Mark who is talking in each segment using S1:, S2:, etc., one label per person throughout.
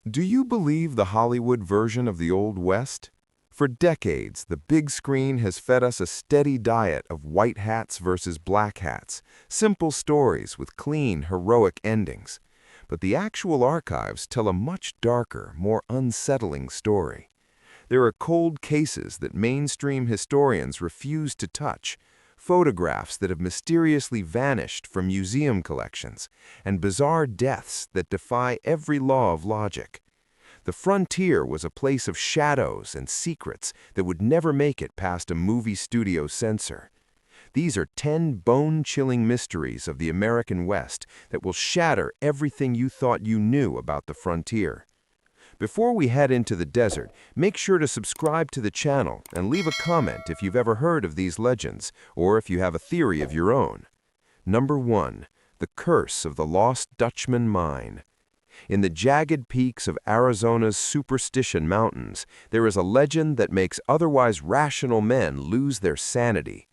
S1: Do you believe the Hollywood version of the Old West? For decades, the big screen has fed us a steady diet of white hats versus black hats, simple stories with clean, heroic endings. But the actual archives tell a much darker, more unsettling story. There are cold cases that mainstream historians refuse to touch, photographs that have mysteriously vanished from museum collections, and bizarre deaths that defy every law of logic. The frontier was a place of shadows and secrets that would never make it past a movie studio censor. These are 10 bone-chilling mysteries of the American West that will shatter everything you thought you knew about the frontier. Before we head into the desert, make sure to subscribe to the channel and leave a comment if you've ever heard of these legends or if you have a theory of your own. Number 1. The Curse of the Lost Dutchman Mine. In the jagged peaks of Arizona's Superstition Mountains, there is a legend that makes otherwise rational men lose their sanity.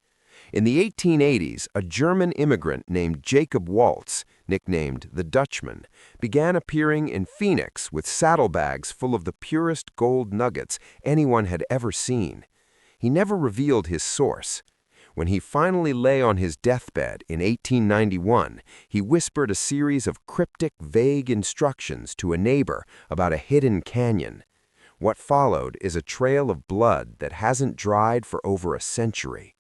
S1: In the 1880s, a German immigrant named Jacob Waltz, nicknamed the Dutchman, began appearing in Phoenix with saddlebags full of the purest gold nuggets anyone had ever seen. He never revealed his source. When he finally lay on his deathbed in 1891, he whispered a series of cryptic, vague instructions to a neighbor about a hidden canyon. What followed is a trail of blood that hasn't dried for over a century.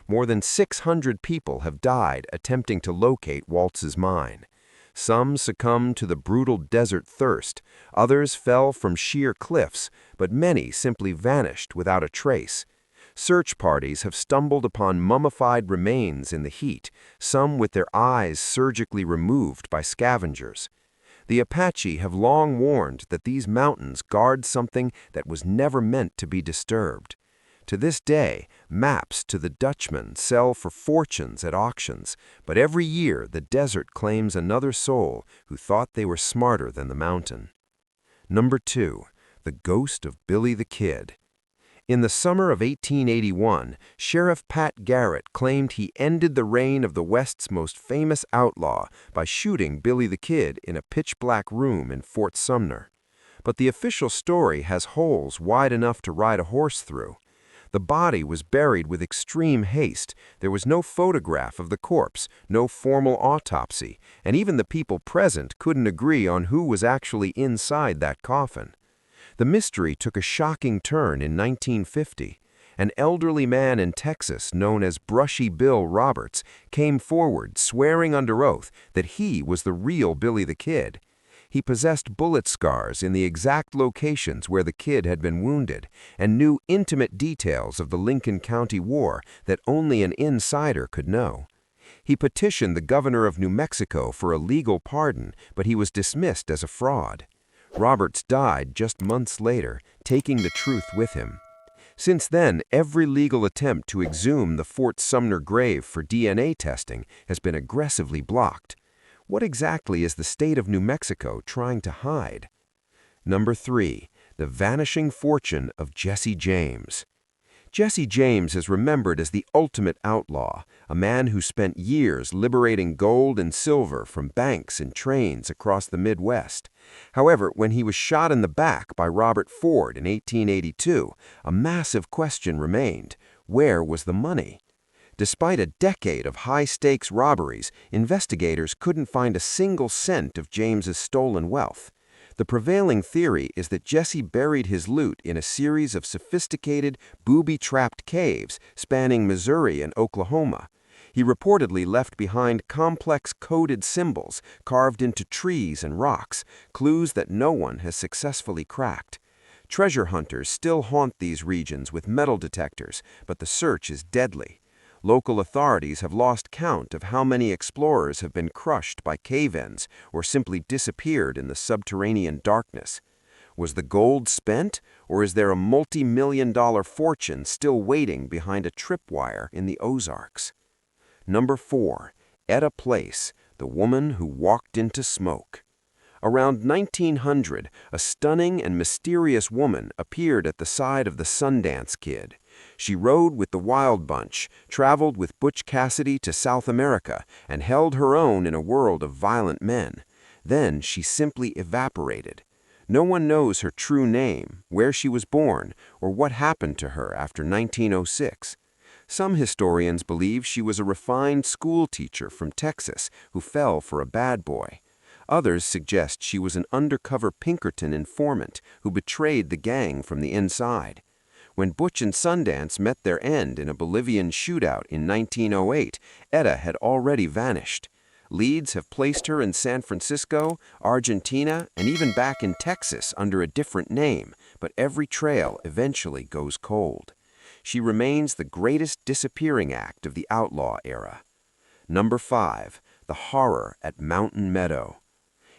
S1: More than 600 people have died attempting to locate Waltz's mine. Some succumbed to the brutal desert thirst, others fell from sheer cliffs, but many simply vanished without a trace. Search parties have stumbled upon mummified remains in the heat, some with their eyes surgically removed by scavengers. The Apache have long warned that these mountains guard something that was never meant to be disturbed. To this day, maps to the Dutchman sell for fortunes at auctions, but every year the desert claims another soul who thought they were smarter than the mountain. Number 2. The Ghost of Billy the Kid. In the summer of 1881, Sheriff Pat Garrett claimed he ended the reign of the West's most famous outlaw by shooting Billy the Kid in a pitch-black room in Fort Sumner. But the official story has holes wide enough to ride a horse through. The body was buried with extreme haste, there was no photograph of the corpse, no formal autopsy, and even the people present couldn't agree on who was actually inside that coffin. The mystery took a shocking turn in 1950. An elderly man in Texas known as Brushy Bill Roberts came forward swearing under oath that he was the real Billy the Kid. He possessed bullet scars in the exact locations where the kid had been wounded and knew intimate details of the Lincoln County War that only an insider could know. He petitioned the governor of New Mexico for a legal pardon, but he was dismissed as a fraud. Roberts died just months later, taking the truth with him. Since then, every legal attempt to exhume the Fort Sumner grave for DNA testing has been aggressively blocked. What exactly is the state of New Mexico trying to hide? Number 3. The Vanishing Fortune of Jesse James. Jesse James is remembered as the ultimate outlaw, a man who spent years liberating gold and silver from banks and trains across the Midwest. However, when he was shot in the back by Robert Ford in 1882, a massive question remained: where was the money? Despite a decade of high-stakes robberies, investigators couldn't find a single cent of James's stolen wealth. The prevailing theory is that Jesse buried his loot in a series of sophisticated, booby-trapped caves spanning Missouri and Oklahoma. He reportedly left behind complex coded symbols carved into trees and rocks, clues that no one has successfully cracked. Treasure hunters still haunt these regions with metal detectors, but the search is deadly. Local authorities have lost count of how many explorers have been crushed by cave-ins or simply disappeared in the subterranean darkness. Was the gold spent, or is there a multi-million-dollar fortune still waiting behind a tripwire in the Ozarks? Number 4. Etta Place, the woman who walked into smoke. Around 1900, a stunning and mysterious woman appeared at the side of the Sundance Kid. She rode with the Wild Bunch, traveled with Butch Cassidy to South America, and held her own in a world of violent men. Then she simply evaporated.
S2: No one knows her true name, where she was born, or what happened to her after 1906. Some historians believe she was a refined school teacher from Texas who fell for a bad boy. Others suggest she was an undercover Pinkerton informant who betrayed the gang from the inside. When Butch and Sundance met their end in a Bolivian shootout in 1908, Etta had already vanished. Leads have placed her in San Francisco, Argentina, and even back in Texas under a different name, but every trail eventually goes cold. She remains the greatest disappearing act of the outlaw era. Number 5. The horror at Mountain Meadow.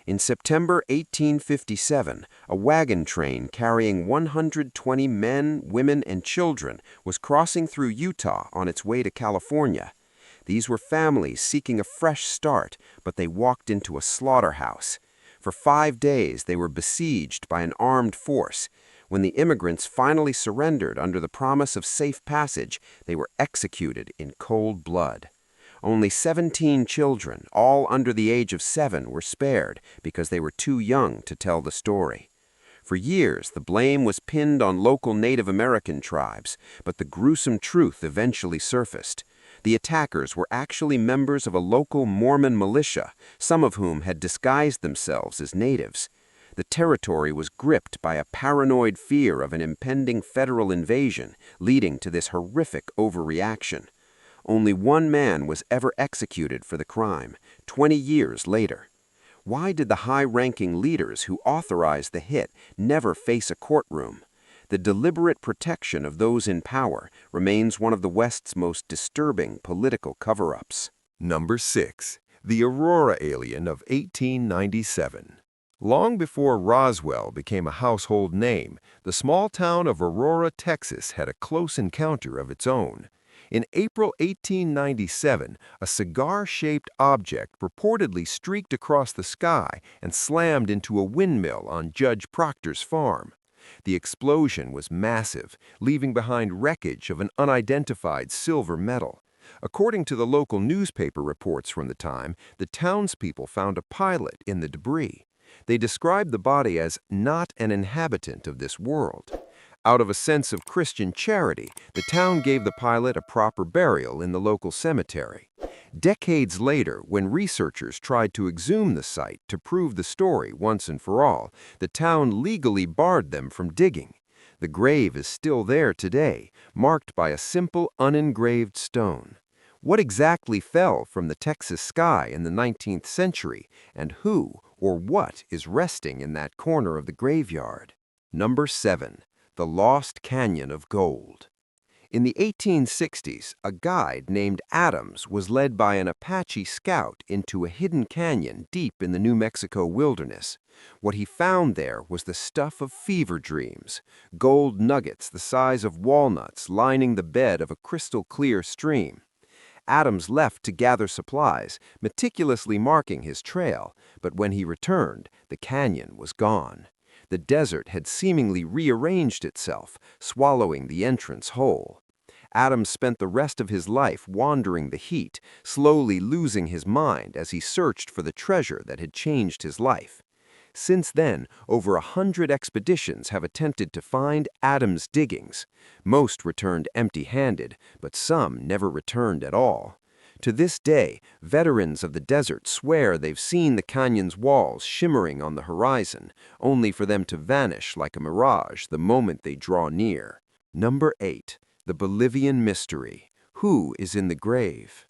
S2: In September 1857, a wagon train carrying 120 men, women, and children was crossing through Utah on its way to California. These were families seeking a fresh start, but they walked into a slaughterhouse. For 5 days, they were besieged by an armed force. When the immigrants finally surrendered under the promise of safe passage, they were executed in cold blood. Only 17 children, all under the age of 7, were spared because they were too young to tell the story. For years, the blame was pinned on local Native American tribes, but the gruesome truth eventually surfaced. The attackers were actually members of a local Mormon militia, some of whom had disguised themselves as natives. The territory was gripped by a paranoid fear of an impending federal invasion, leading to this horrific overreaction. Only one man was ever executed for the crime, 20 years later. Why did the high-ranking leaders who authorized the hit never face a courtroom? The deliberate protection of those in power remains one of the West's most disturbing political cover-ups.
S1: Number 6. The Aurora Alien of 1897. Long before Roswell became a household name, the small town of Aurora, Texas had a close encounter of its own. In April 1897, a cigar-shaped object reportedly streaked across the sky and slammed into a windmill on Judge Proctor's farm. The explosion was massive, leaving behind wreckage of an unidentified silver metal. According to the local newspaper reports from the time, the townspeople found a pilot in the debris. They described the body as not an inhabitant of this world. Out of a sense of Christian charity, the town gave the pilot a proper burial in the local cemetery. Decades later, when researchers tried to exhume the site to prove the story once and for all, the town legally barred them from digging. The grave is still there today, marked by a simple unengraved stone. What exactly fell from the Texas sky in the 19th century, and who or what is resting in that corner of the graveyard? Number 7. The Lost Canyon of Gold. In the 1860s, a guide named Adams was led by an Apache scout into a hidden canyon deep in the New Mexico wilderness. What he found there was the stuff of fever dreams, gold nuggets the size of walnuts lining the bed of a crystal-clear stream. Adams left to gather supplies, meticulously marking his trail, but when he returned, the canyon was gone. The desert had seemingly rearranged itself, swallowing the entrance whole. Adams spent the rest of his life wandering the heat, slowly losing his mind as he searched for the treasure that had changed his life. Since then, over 100 expeditions have attempted to find Adams' diggings. Most returned empty-handed, but some never returned at all. To this day, veterans of the desert swear they've seen the canyon's walls shimmering on the horizon, only for them to vanish like a mirage the moment they draw near. Number 8. The Bolivian Mystery. Who is in the grave?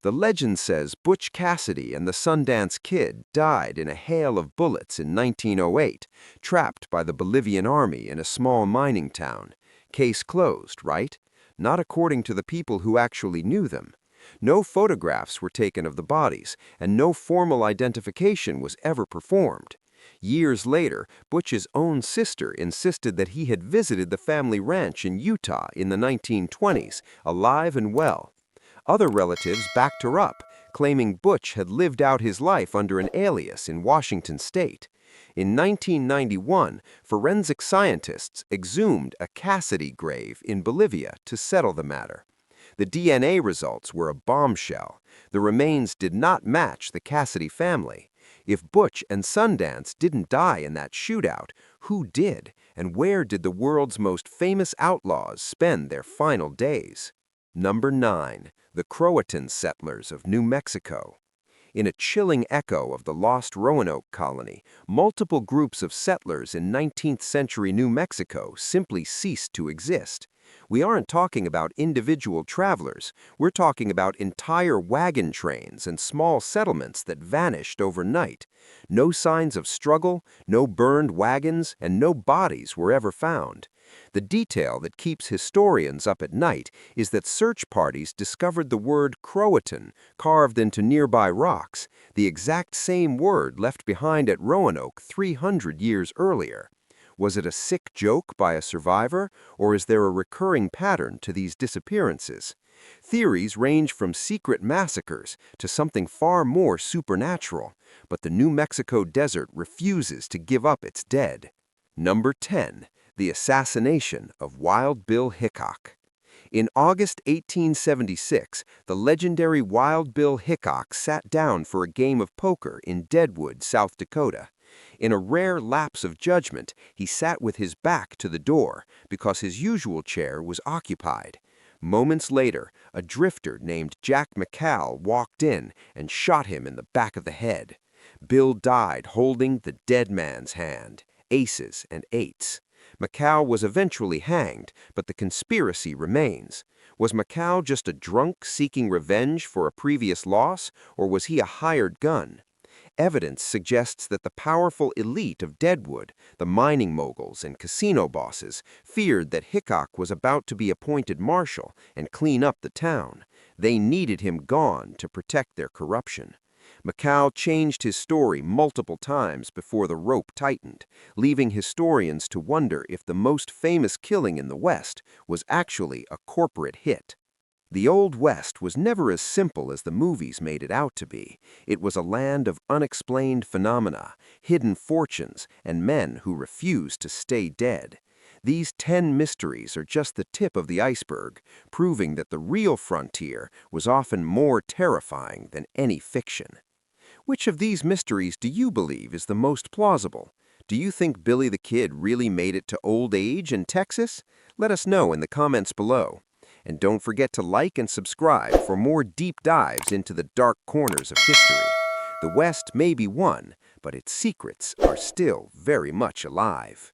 S1: The legend says Butch Cassidy and the Sundance Kid died in a hail of bullets in 1908, trapped by the Bolivian army in a small mining town. Case closed, right? Not according to the people who actually knew them. No photographs were taken of the bodies, and no formal identification was ever performed. Years later, Butch's own sister insisted that he had visited the family ranch in Utah in the 1920s, alive and well. Other relatives backed her up, claiming Butch had lived out his life under an alias in Washington state. In 1991, forensic scientists exhumed a Cassidy grave in Bolivia to settle the matter. The DNA results were a bombshell. The remains did not match the Cassidy family.
S2: If Butch and Sundance didn't die in that shootout, who did, and where did the world's most famous outlaws spend their final days? Number 9. The Croatan settlers of New Mexico. In a chilling echo of the lost Roanoke colony, multiple groups of settlers in 19th-century New Mexico simply ceased to exist. We aren't talking about individual travelers, we're talking about entire wagon trains and small settlements that vanished overnight. No signs of struggle, no burned wagons, and no bodies were ever found. The detail that keeps historians up at night is that search parties discovered the word Croatan carved into nearby rocks, the exact same word left behind at Roanoke 300 years earlier. Was it a sick joke by a survivor, or is there a recurring pattern to these disappearances? Theories range from secret massacres to something far more supernatural, but the New Mexico desert refuses to give up its dead. Number 10. The assassination of Wild Bill Hickok. In August 1876, the legendary Wild Bill Hickok sat down for a game of poker in Deadwood, South Dakota. In a rare lapse of judgment, he sat with his back to the door because his usual chair was occupied. Moments later, a drifter named Jack McCall walked in and shot him in the back of the head. Bill died holding the dead man's hand, aces and eights. McCall was eventually hanged, but the conspiracy remains. Was McCall just a drunk seeking revenge for a previous loss, or was he a hired gun? Evidence suggests that the powerful elite of Deadwood, the mining moguls and casino bosses, feared that Hickok was about to be appointed marshal and clean up the town. They needed him gone to protect their corruption. McCall changed his story multiple times before the rope tightened, leaving historians to wonder if the most famous killing in the West was actually a corporate hit. The Old West was never as simple as the movies made it out to be. It was a land of unexplained phenomena, hidden fortunes, and men who refused to stay dead. These 10 mysteries are just the tip of the iceberg, proving that the real frontier was often more terrifying than any fiction. Which of these mysteries do you believe is the most plausible? Do you think Billy the Kid really made it to old age in Texas? Let us know in the comments below. And don't forget to like and subscribe for more deep dives into the dark corners of history. The West may be won, but its secrets are still very much alive.